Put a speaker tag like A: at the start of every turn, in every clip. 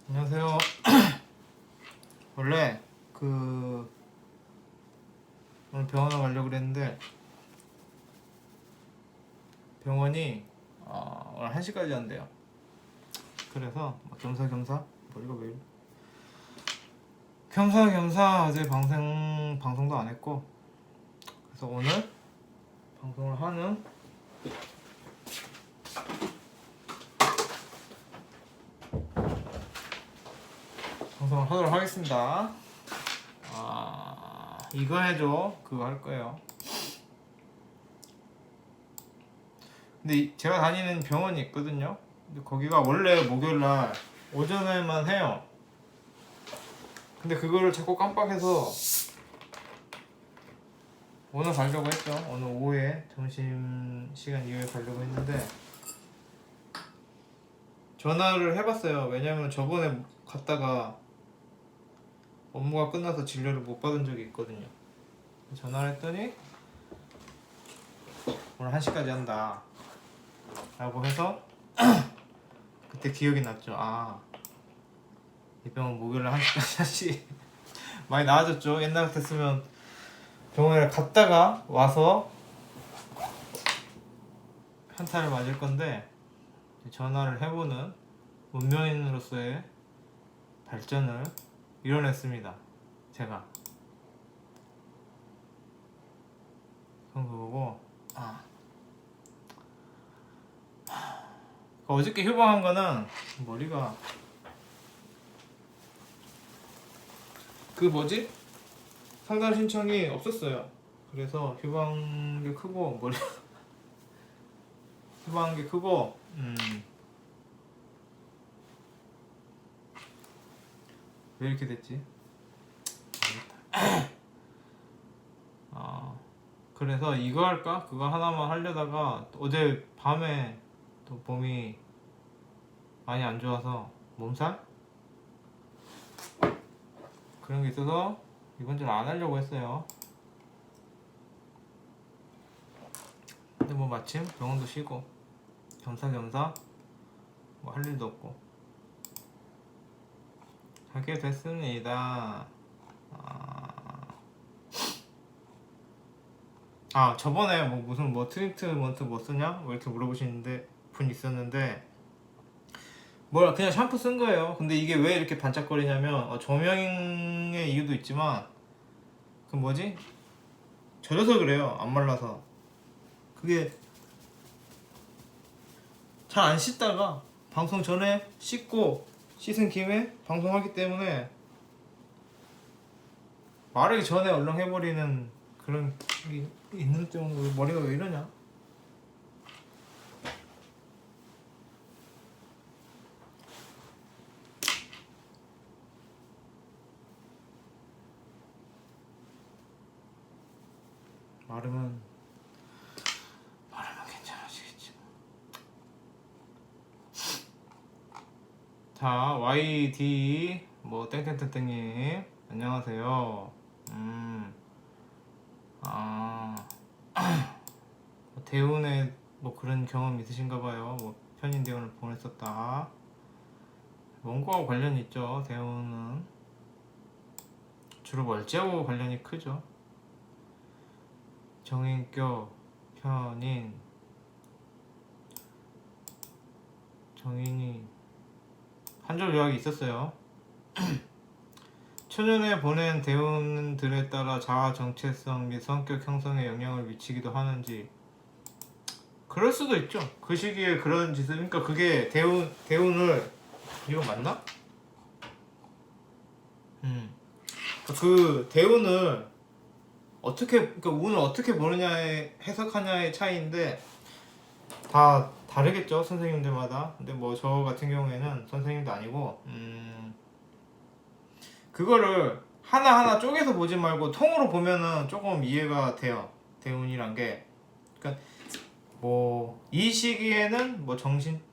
A: 안녕하세요. 원래 오늘 병원을 가려고 그랬는데 병원이 오늘 1시까지 한대요. 그래서 겸사겸사 머리가 왜 이래? 겸사겸사 어제 방송도 안 했고, 그래서 오늘 방송을 하도록 하겠습니다. 이거 해줘, 그거 할 거예요. 근데 제가 다니는 병원이 있거든요. 근데 거기가 원래 목요일날 오전에만 해요. 근데 그거를 자꾸 깜빡해서 오늘 가려고 했죠. 오늘 오후에 점심시간 이후에 가려고 했는데 전화를 해봤어요. 왜냐면 저번에 갔다가 업무가 끝나서 진료를 못 받은 적이 있거든요. 전화를 했더니 오늘 1시까지 한다 라고 해서 그때 기억이 났죠. 이 병원 목요일날 1시까지 하지. 많이 나아졌죠. 옛날 같았으면 병원에 갔다가 와서 한타를 맞을 건데 전화를 해보는 문명인으로서의 발전을 이뤄냈습니다. 제가 그런 거 보고 어저께 휴방한 거는 머리가 상담 신청이 없었어요. 그래서 휴방한 게 크고 휴방한 게 크고 왜 이렇게 됐지? 그래서 이거 할까? 그거 하나만 하려다가 어제 밤에 또 몸이 많이 안 좋아서 몸살? 그런 게 있어서 이번 주는 안 하려고 했어요. 근데 마침 병원도 쉬고 겸사겸사 할 일도 없고 하게 됐습니다. 저번에 무슨 트리트먼트 쓰냐? 이렇게 물어보시는데 분 있었는데 그냥 샴푸 쓴 거예요. 근데 이게 왜 이렇게 반짝거리냐면 조명의 이유도 있지만 젖어서 그래요. 안 말라서. 그게 잘 안 씻다가 방송 전에 씻은 김에 방송하기 때문에 마르기 전에 얼렁 해버리는 그런 게 있는 때문에 머리가 왜 이러냐? 마르면 괜찮아지겠지. 자, YD 땡땡땡땡님 안녕하세요. 대운에 그런 경험 있으신가 봐요. 편인 대운을 보냈었다. 원고하고 관련이 있죠. 대운은 주로 월지하고 관련이 크죠. 정인격, 편인, 정인이 한절 요약이 있었어요. 초년에 보낸 대운들에 따라 자아 정체성 및 성격 형성에 영향을 미치기도 하는지 그럴 수도 있죠. 그 시기에 그런 짓을 그게 대운을 이거 맞나? 그 대운을 운을 어떻게 보느냐에 해석하냐의 차이인데 다 다르겠죠, 선생님들마다. 근데 저 같은 경우에는 선생님도 아니고 그거를 하나하나 쪼개서 보지 말고 통으로 보면은 조금 이해가 돼요. 대운이란 게. 그러니까 이 시기에는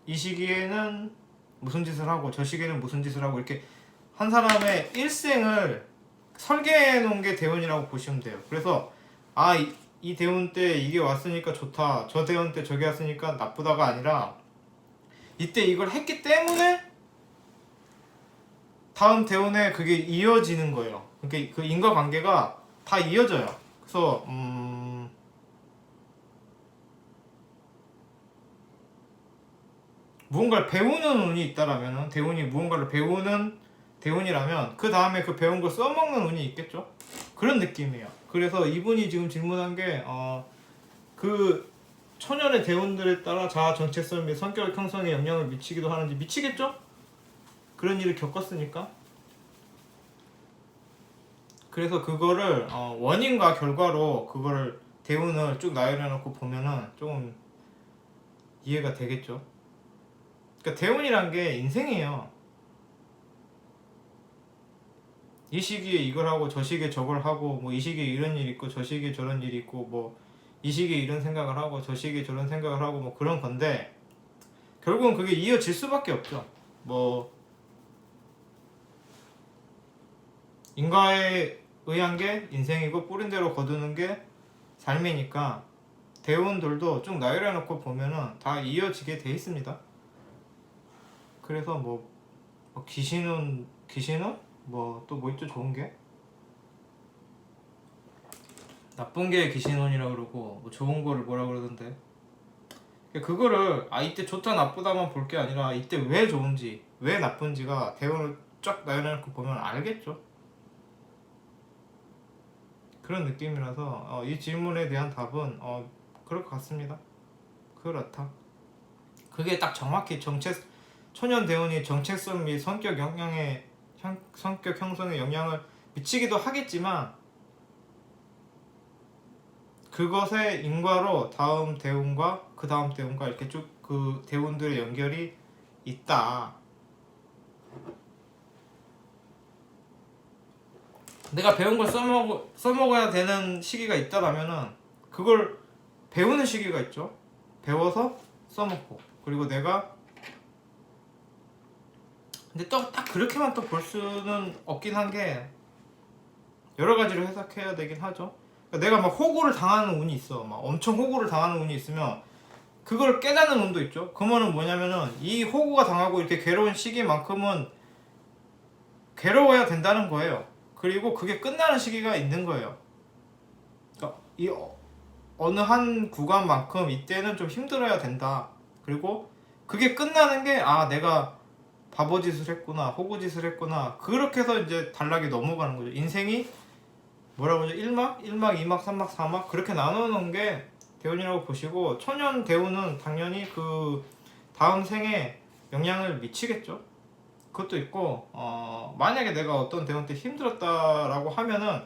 A: 이 시기에는 무슨 짓을 하고 저 시기에는 무슨 짓을 하고 이렇게 한 사람의 일생을 설계해 놓은 게 대운이라고 보시면 돼요. 그래서 이 대운 때 이게 왔으니까 좋다, 저 대운 때 저게 왔으니까 나쁘다가 아니라 이때 이걸 했기 때문에 다음 대운에 그게 이어지는 거예요. 그러니까 그 인과관계가 다 이어져요. 그래서 무언가를 배우는 운이 있다라면 대운이 무언가를 배우는 대운이라면 그 다음에 그 배운 걸 써먹는 운이 있겠죠. 그런 느낌이에요. 그래서 이분이 지금 질문한 게 그 초년의 대운들에 따라 자아 정체성 및 성격 형성에 영향을 미치기도 하는지 미치겠죠? 그런 일을 겪었으니까. 그래서 그거를 원인과 결과로 그거를 대운을 쭉 나열해 놓고 보면은 조금 이해가 되겠죠. 그러니까 대운이란 게 인생이에요. 이 시기에 이걸 하고 저 시기에 저걸 하고 뭐 이 시기에 이런 일이 있고 저 시기에 저런 일이 있고 뭐 이 시기에 이런 생각을 하고 저 시기에 저런 생각을 하고 뭐 그런 건데 결국은 그게 이어질 수밖에 없죠. 뭐 인과에 의한 게 인생이고 뿌린 대로 거두는 게 삶이니까 대운들도 쭉 나열해 놓고 보면은 다 이어지게 돼 있습니다. 그래서 뭐 귀신은 뭐 또 뭐 있죠? 좋은 게 나쁜 게 귀신운이라 그러고 뭐 좋은 거를 뭐라 그러던데 그거를 이때 좋다 나쁘다만 볼 게 아니라 이때 왜 좋은지 왜 나쁜지가 대운을 쫙 나열해놓고 보면 알겠죠. 그런 느낌이라서 이 질문에 대한 답은 그럴 것 같습니다. 그렇다. 그게 딱 정확히 초년 대운이 정체성 및 성격 형성에 영향을 미치기도 하겠지만 그것의 인과로 다음 대운과 그 다음 대운과 이렇게 쭉 그 대운들의 연결이 있다. 내가 배운 걸 써먹어야 되는 시기가 있다라면은 그걸 배우는 시기가 있죠. 배워서 써먹고 그리고 내가 근데 또 딱 그렇게만 또 볼 수는 없긴 한 게 여러 가지로 해석해야 되긴 하죠. 그러니까 내가 막 호구를 당하는 운이 있어. 막 엄청 호구를 당하는 운이 있으면 그걸 깨닫는 운도 있죠. 그 말은 뭐냐면은 이 호구가 당하고 이렇게 괴로운 시기만큼은 괴로워야 된다는 거예요. 그리고 그게 끝나는 시기가 있는 거예요. 그러니까 이 어느 한 구간만큼 이때는 좀 힘들어야 된다. 그리고 그게 끝나는 게 내가 바보짓을 했구나, 호구짓을 했구나. 그렇게 해서 이제 단락이 넘어가는 거죠. 인생이 뭐라고 하죠? 1막, 1막, 2막, 3막, 4막 그렇게 나누는 게 대운이라고 보시고 초년 대운은 당연히 그 다음 생에 영향을 미치겠죠. 그것도 있고 만약에 내가 어떤 대운 때 힘들었다라고 하면은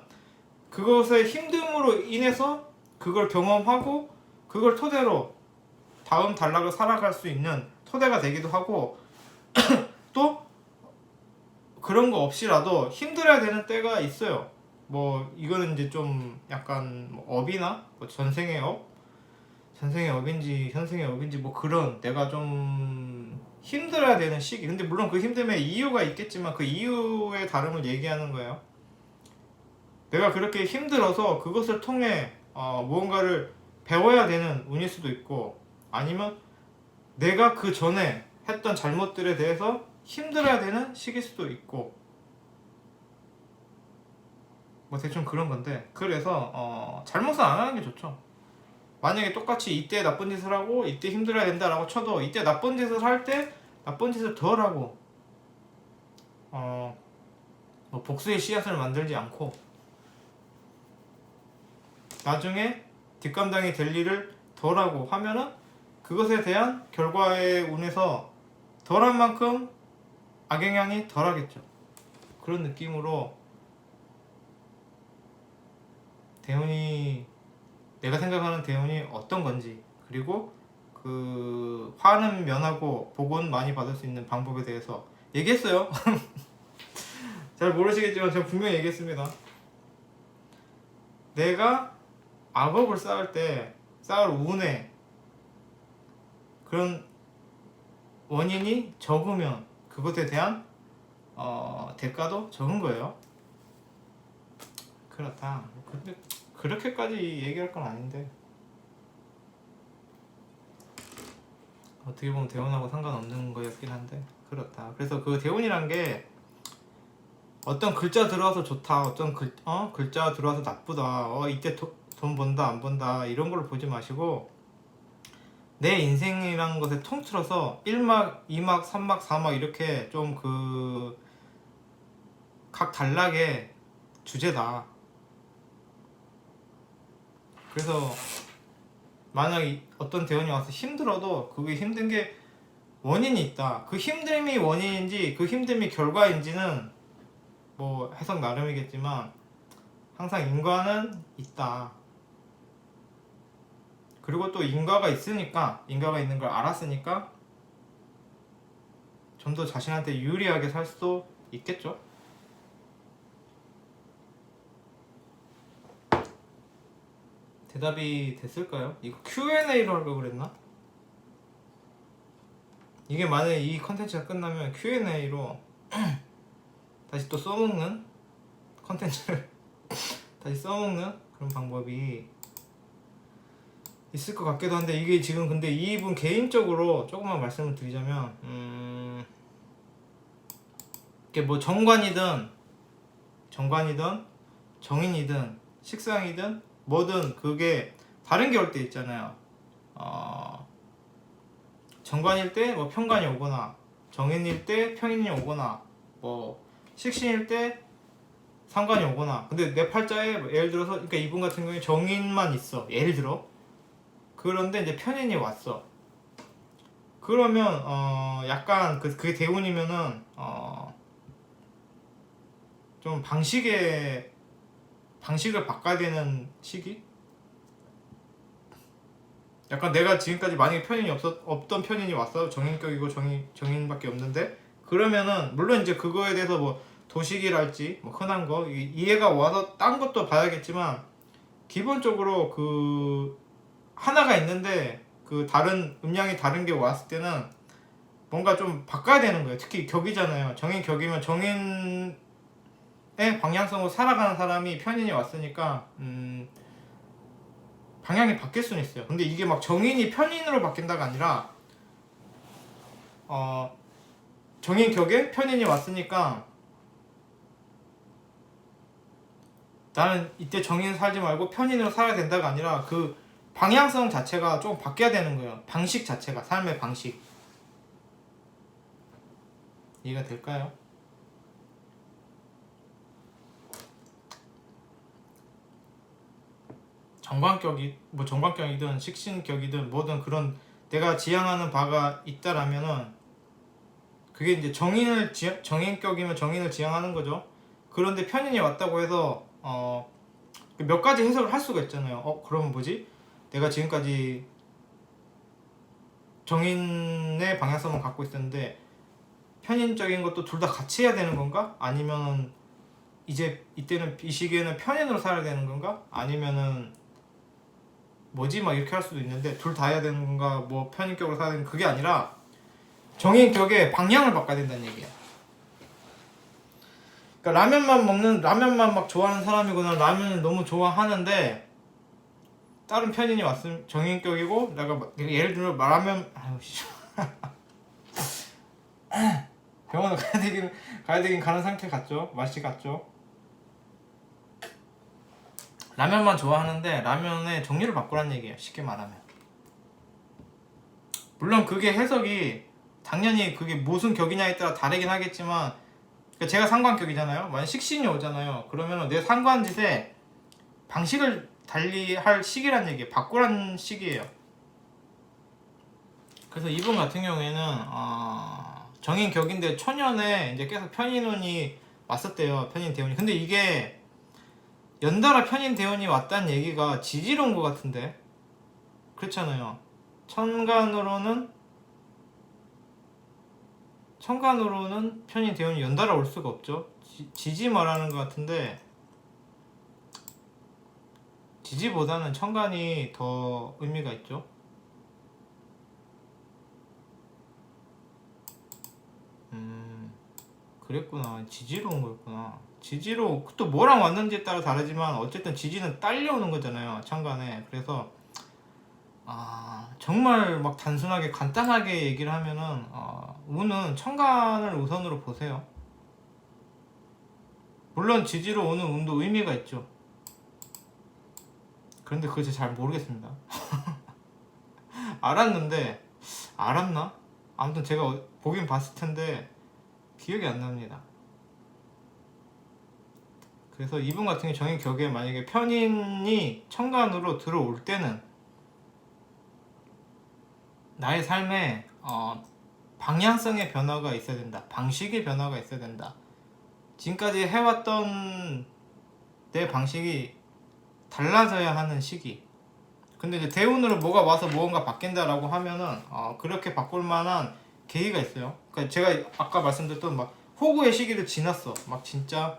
A: 그것의 힘듦으로 인해서 그걸 경험하고 그걸 토대로 다음 단락을 살아갈 수 있는 토대가 되기도 하고 또 그런 거 없이라도 힘들어야 되는 때가 있어요. 뭐 이거는 이제 좀 약간 뭐 업이나 뭐 전생의 업인지 현생의 업인지 뭐 그런 내가 좀 힘들어야 되는 시기. 근데 물론 그 힘듦에 이유가 있겠지만 그 이유의 다름을 얘기하는 거예요. 내가 그렇게 힘들어서 그것을 통해 무언가를 배워야 되는 운일 수도 있고 아니면 내가 그 전에 했던 잘못들에 대해서 힘들어야 되는 시기일 수도 있고 뭐 대충 그런 건데 그래서 잘못은 안 하는 게 좋죠. 만약에 똑같이 이때 나쁜 짓을 하고 이때 힘들어야 된다라고 쳐도 이때 나쁜 짓을 할 때 나쁜 짓을 덜 하고 뭐 복수의 씨앗을 만들지 않고 나중에 뒷감당이 될 일을 덜 하고 하면은 그것에 대한 결과의 운에서 덜한 만큼 악영향이 덜 하겠죠. 그런 느낌으로 대운이 내가 생각하는 대운이 어떤 건지 그리고 그 화는 면하고 복은 많이 받을 수 있는 방법에 대해서 얘기했어요. 잘 모르시겠지만 제가 분명히 얘기했습니다. 내가 악업을 쌓을 때 쌓을 운에 그런 원인이 적으면 그것에 대한 대가도 적은 거예요. 그렇다. 근데 그렇게까지 얘기할 건 아닌데 어떻게 보면 대운하고 상관없는 거였긴 한데 그렇다. 그래서 그 대운이란 게 어떤 글자 들어와서 좋다, 어떤 글자 들어와서 나쁘다, 이때 돈 번다 안 번다 이런 걸 보지 마시고 내 인생이라는 것에 통틀어서 1막, 2막, 3막, 4막 이렇게 좀 각 단락의 주제다. 그래서 만약 어떤 대원이 와서 힘들어도 그게 힘든 게 원인이 있다. 그 힘듦이 원인인지 그 힘듦이 결과인지는 뭐 해석 나름이겠지만 항상 인과는 있다. 그리고 또 인과가 있는 걸 알았으니까 좀 더 자신한테 유리하게 살 수도 있겠죠. 대답이 됐을까요? 이거 Q&A로 하려고 그랬나? 이게 만약에 이 컨텐츠가 끝나면 Q&A로 다시 또 써먹는 컨텐츠를 다시 써먹는 그런 방법이 있을 것 같기도 한데, 이게 지금 근데 이분 개인적으로 조금만 말씀을 드리자면 이게 뭐 정관이든 정인이든 식상이든 뭐든 그게 다른 게 올 때 있잖아요. 정관일 때 뭐 편관이 오거나, 정인일 때 편인이 오거나, 뭐 식신일 때 상관이 오거나. 근데 내 팔자에 예를 들어서, 그러니까 이분 같은 경우에 정인만 있어, 예를 들어. 그런데 이제 편인이 왔어. 그러면 약간 그게 대운이면은 좀 방식을 바꿔야 되는 시기? 약간 내가 지금까지 만약에 편인이 없던 편인이 왔어. 정인격이고 정인밖에 없는데, 그러면은 물론 이제 그거에 대해서 뭐 도식이랄지 뭐 흔한 거 이해가 와서 딴 것도 봐야겠지만, 기본적으로 그 하나가 있는데 그 다른 음양이 다른 게 왔을 때는 뭔가 좀 바꿔야 되는 거예요. 특히 격이잖아요. 정인 격이면 정인의 방향성으로 살아가는 사람이 편인이 왔으니까 방향이 바뀔 수는 있어요. 근데 이게 막 정인이 편인으로 바뀐다가 아니라 정인 격에 편인이 왔으니까 나는 이때 정인 살지 말고 편인으로 살아야 된다가 아니라 그 방향성 자체가 좀 바뀌어야 되는 거예요. 방식 자체가, 삶의 방식. 이해가 될까요? 정관격이든 식신격이든 뭐든 그런 내가 지향하는 바가 있다라면은 그게 이제 정인격이면 정인을 지향하는 거죠. 그런데 편인이 왔다고 해서 몇 가지 해석을 할 수가 있잖아요. 그러면 뭐지? 내가 지금까지 정인의 방향성만 갖고 있었는데 편인적인 것도 둘 다 같이 해야 되는 건가? 아니면 이제 이때는 이 시기에는 편인으로 살아야 되는 건가? 아니면은 뭐지? 막 이렇게 할 수도 있는데 둘 다 해야 되는 건가? 뭐 편인격으로 살아야 되는, 그게 아니라 정인격의 방향을 바꿔야 된다는 얘기야. 그러니까 라면만 막 좋아하는 사람이거나 라면을 너무 좋아하는데 다른 편인이 왔으면 정인격이고, 내가 예를 들어 라면 병원을 가야 되긴 가는 상태 같죠? 맛이 같죠? 라면만 좋아하는데 라면의 종류를 바꾸란 얘기예요. 쉽게 말하면. 물론 그게 해석이 당연히 그게 무슨 격이냐에 따라 다르긴 하겠지만, 그러니까 제가 상관격이잖아요. 만약 식신이 오잖아요. 그러면 내 상관짓에 방식을 달리 할 시기란 얘기예요. 바꾸란 시기예요. 그래서 이분 같은 경우에는 정인 격인데 초년에 이제 계속 편인운이 왔었대요. 편인 대운이. 근데 이게 연달아 편인 대운이 왔다는 얘기가 지지로운 것 같은데, 그렇잖아요. 천간으로는 편인 대운이 연달아 올 수가 없죠. 지지 말하는 것 같은데, 지지보다는 천간이 더 의미가 있죠. 그랬구나. 지지로 온 거였구나. 지지로 또 뭐랑 왔는지에 따라 다르지만 어쨌든 지지는 딸려오는 거잖아요, 천간에. 그래서 정말 막 단순하게 간단하게 얘기를 하면은 운은 천간을 우선으로 보세요. 물론 지지로 오는 운도 의미가 있죠. 그런데 그거 제가 잘 모르겠습니다. 알았는데 알았나? 아무튼 제가 보긴 봤을 텐데 기억이 안 납니다. 그래서 이분 같은 경우 정인 격에 만약에 편인이 천간으로 들어올 때는 나의 삶에 방향성의 변화가 있어야 된다. 방식의 변화가 있어야 된다. 지금까지 해왔던 내 방식이 달라져야 하는 시기. 근데 이제 대운으로 뭐가 와서 무언가 바뀐다라고 하면은 그렇게 바꿀 만한 계기가 있어요. 그러니까 제가 아까 말씀드렸던 막 호구의 시기를 지났어. 막 진짜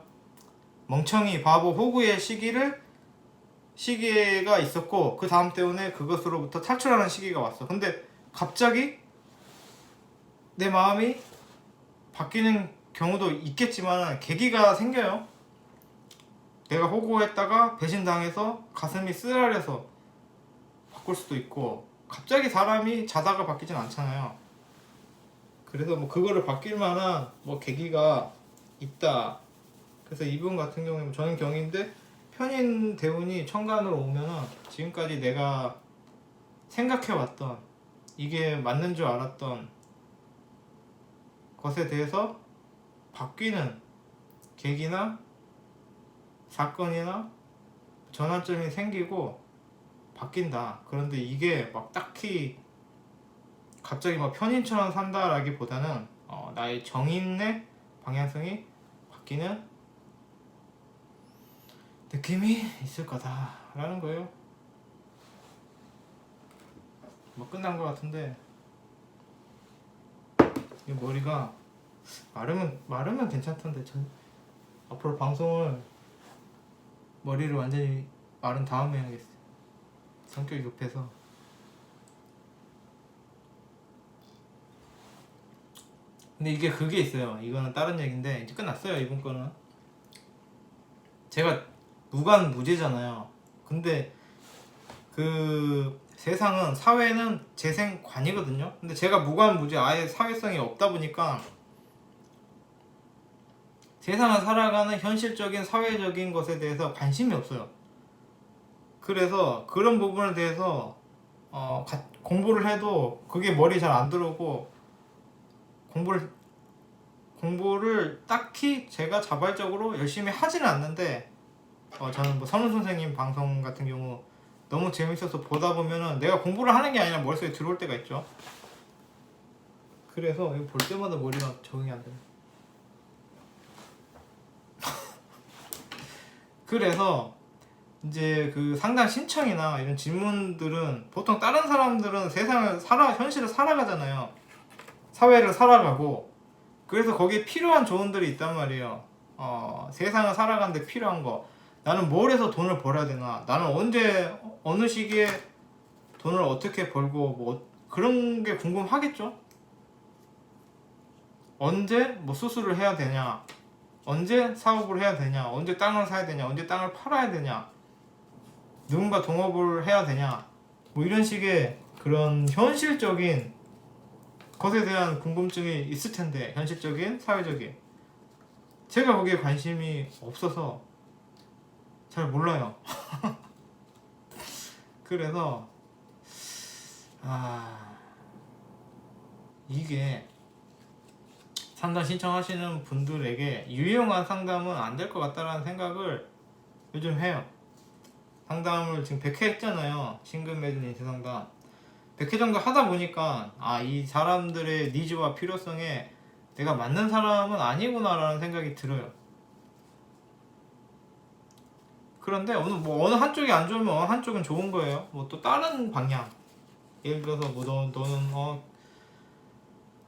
A: 멍청이 바보 호구의 시기가 있었고 그 다음 때문에 그것으로부터 탈출하는 시기가 왔어. 근데 갑자기 내 마음이 바뀌는 경우도 있겠지만 계기가 생겨요. 내가 호구했다가 배신당해서 가슴이 쓰라려서 바꿀 수도 있고 갑자기 사람이 자다가 바뀌진 않잖아요. 그래서 뭐 그거를 바뀔 만한 뭐 계기가 있다. 그래서 이분 같은 경우는 저는 경인데 편인 대운이 천간으로 오면은 지금까지 내가 생각해왔던 이게 맞는 줄 알았던 것에 대해서 바뀌는 계기나 사건이나 전환점이 생기고 바뀐다. 그런데 이게 막 딱히 갑자기 막 편인처럼 산다라기보다는 나의 정인의 방향성이 바뀌는 느낌이 있을 거다라는 거예요. 뭐 끝난 것 같은데 이 머리가 마르면 괜찮던데 앞으로 방송을 머리를 완전히 마른 다음에 해야겠어요. 성격이 급해서. 근데 이게 그게 있어요. 이거는 다른 얘기인데 이제 끝났어요. 이번 거는 제가 무관무재잖아요. 근데 그 세상은 사회는 재생관이거든요. 근데 제가 무관무재 아예 사회성이 없다 보니까 세상을 살아가는 현실적인 사회적인 것에 대해서 관심이 없어요. 그래서 그런 부분에 대해서 공부를 해도 그게 머리에 잘 안 들어오고 공부를 딱히 제가 자발적으로 열심히 하지는 않는데 저는 뭐 선우 선생님 방송 같은 경우 너무 재밌어서 보다 보면은 내가 공부를 하는 게 아니라 머릿속에 들어올 때가 있죠. 그래서 이거 볼 때마다 머리가 적응이 안 돼요. 그래서 이제 그 상담 신청이나 이런 질문들은 보통 다른 사람들은 세상을 현실을 살아가잖아요. 사회를 살아가고 그래서 거기에 필요한 조언들이 있단 말이에요. 세상을 살아가는데 필요한 거. 나는 뭘 해서 돈을 벌어야 되나? 나는 언제 어느 시기에 돈을 어떻게 벌고 뭐 그런 게 궁금하겠죠? 언제 뭐 수술을 해야 되냐? 언제 사업을 해야 되냐? 언제 땅을 사야 되냐? 언제 땅을 팔아야 되냐? 누군가 동업을 해야 되냐? 뭐 이런 식의 그런 현실적인 것에 대한 궁금증이 있을 텐데 현실적인 사회적인 제가 거기에 관심이 없어서 잘 몰라요. 그래서 이게 상담 신청하시는 분들에게 유용한 상담은 안 될 것 같다라는 생각을 요즘 해요. 상담을 지금 100회 했잖아요. 신금 매진 인쇄 상담 100회 정도 하다 보니까 이 사람들의 니즈와 필요성에 내가 맞는 사람은 아니구나 라는 생각이 들어요. 그런데 어느 한쪽이 안 좋으면 어느 한쪽은 좋은 거예요. 뭐 또 다른 방향 예를 들어서 뭐 너는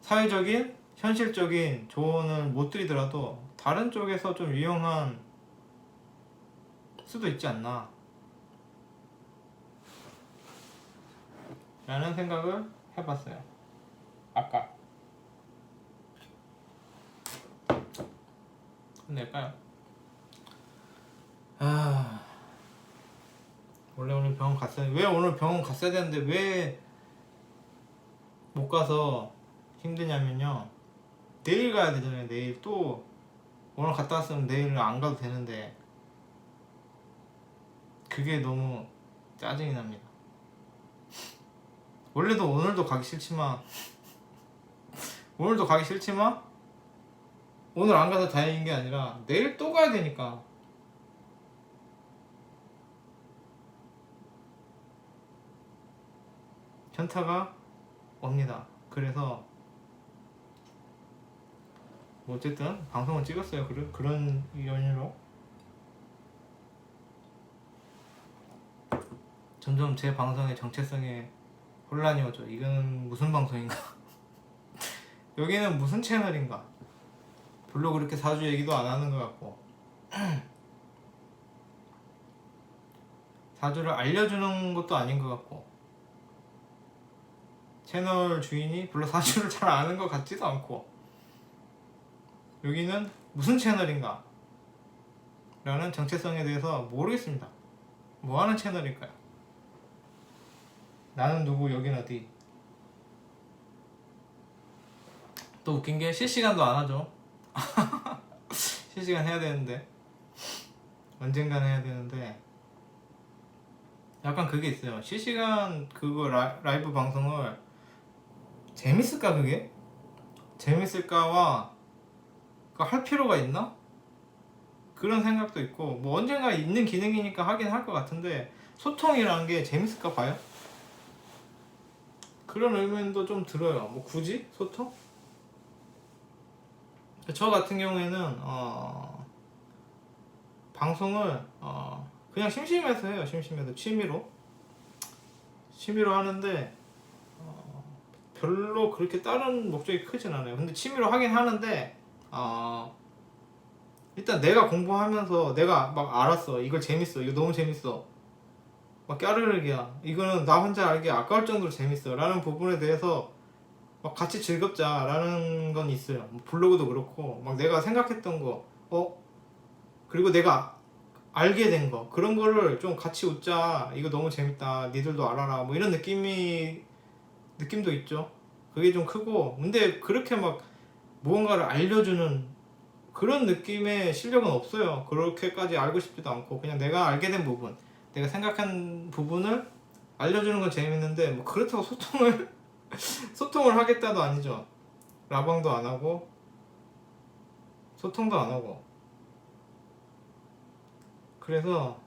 A: 사회적인 현실적인 조언을 못 드리더라도 다른 쪽에서 좀 유용한 수도 있지 않나 라는 생각을 해봤어요. 아까 끝낼까요? 원래 오늘 병원 갔어야 되는데 왜 못 가서 힘드냐면요. 내일 가야 되잖아요. 내일 또 오늘 갔다 왔으면 내일 안 가도 되는데 그게 너무 짜증이 납니다. 원래도 오늘도 가기 싫지만 오늘 안 가서 다행인 게 아니라 내일 또 가야 되니까. 현타가 옵니다. 그래서 뭐 어쨌든 방송을 찍었어요. 그런 연유로 점점 제 방송의 정체성에 혼란이 오죠. 이건 무슨 방송인가? 여기는 무슨 채널인가? 별로 그렇게 사주 얘기도 안 하는 것 같고 사주를 알려주는 것도 아닌 것 같고 채널 주인이 별로 사주를 잘 아는 것 같지도 않고 여기는 무슨 채널인가? 라는 정체성에 대해서 모르겠습니다. 뭐 하는 채널일까요? 나는 누구, 여긴 어디? 또 웃긴 게 실시간도 안 하죠. 실시간 해야 되는데 언젠간 해야 되는데 약간 그게 있어요. 실시간 그거 라이브 방송을 재밌을까 그게? 재밌을까와 할 필요가 있나? 그런 생각도 있고 뭐 언젠가 있는 기능이니까 하긴 할 것 같은데 소통이라는 게 재밌을까 봐요. 그런 의문도 좀 들어요. 뭐 굳이 소통? 저 같은 경우에는 방송을 그냥 심심해서 해요. 심심해서 취미로 하는데 별로 그렇게 다른 목적이 크진 않아요. 근데 취미로 하긴 하는데 일단 내가 공부하면서 내가 막 알았어. 이걸 재밌어. 이거 너무 재밌어. 막 까르르기야. 이거는 나 혼자 알기 아까울 정도로 재밌어. 라는 부분에 대해서 막 같이 즐겁자 라는 건 있어요. 뭐 블로그도 그렇고 막 내가 생각했던 거 그리고 내가 알게 된 거 그런 거를 좀 같이 웃자. 이거 너무 재밌다. 니들도 알아라. 뭐 이런 느낌도 있죠. 그게 좀 크고 근데 그렇게 막 무언가를 알려주는 그런 느낌의 실력은 없어요. 그렇게까지 알고 싶지도 않고 그냥 내가 알게 된 부분 내가 생각한 부분을 알려주는 건 재밌는데 뭐 그렇다고 소통을 하겠다도 아니죠. 라방도 안 하고 소통도 안 하고 그래서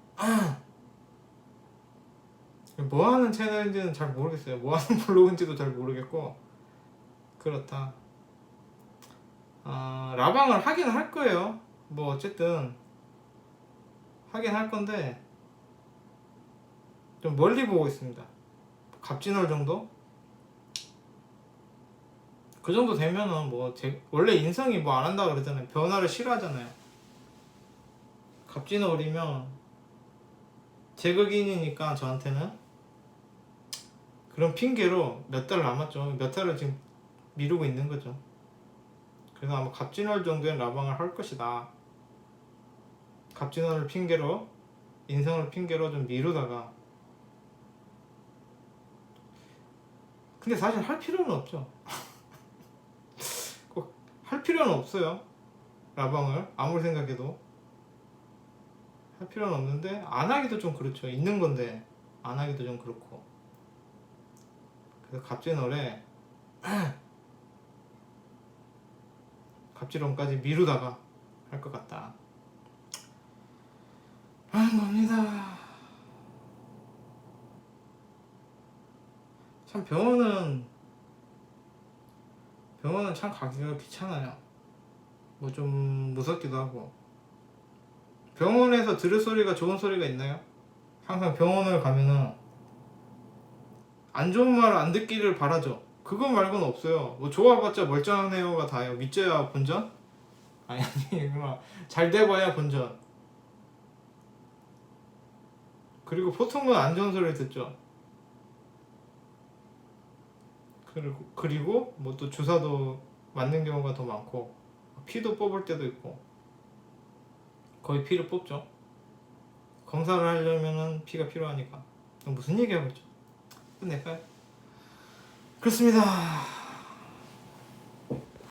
A: 뭐 하는 채널인지는 잘 모르겠어요. 뭐 하는 블로그인지도 잘 모르겠고 그렇다. 라방을 하긴 할 거예요. 뭐 어쨌든 하긴 할 건데 좀 멀리 보고 있습니다. 갑진월 정도? 그 정도 되면은 뭐 원래 인성이 뭐 안 한다 그러잖아요. 변화를 싫어하잖아요. 갑진월이면 제극인이니까 저한테는 그런 핑계로 몇 달 남았죠. 몇 달을 지금 미루고 있는 거죠. 그래서 아마 갑진월 정도의 라방을 할 것이다. 갑진월을 핑계로 인성을 핑계로 좀 미루다가 근데 사실 할 필요는 없죠. 꼭 할 필요는 없어요. 라방을 아무리 생각해도 할 필요는 없는데 안 하기도 좀 그렇죠. 있는 건데 안 하기도 좀 그렇고 그래서 갑진월에 갑질원까지 미루다가 할 것 같다 하는 겁니다. 참 병원은 참 가기가 귀찮아요. 뭐 좀 무섭기도 하고 병원에서 들을 소리가 좋은 소리가 있나요? 항상 병원을 가면은 안 좋은 말 안 듣기를 바라죠. 그거 말고는 없어요. 뭐 좋아봤자 멀쩡하네요가 다예요. 믿져야 본전? 아니 잘 돼봐야 본전. 그리고 보통은 안 좋은 소리를 듣죠. 그리고 뭐 또 주사도 맞는 경우가 더 많고 피도 뽑을 때도 있고 거의 피를 뽑죠. 검사를 하려면은 피가 필요하니까. 무슨 얘기하고 있죠? 끝낼까요? 그렇습니다.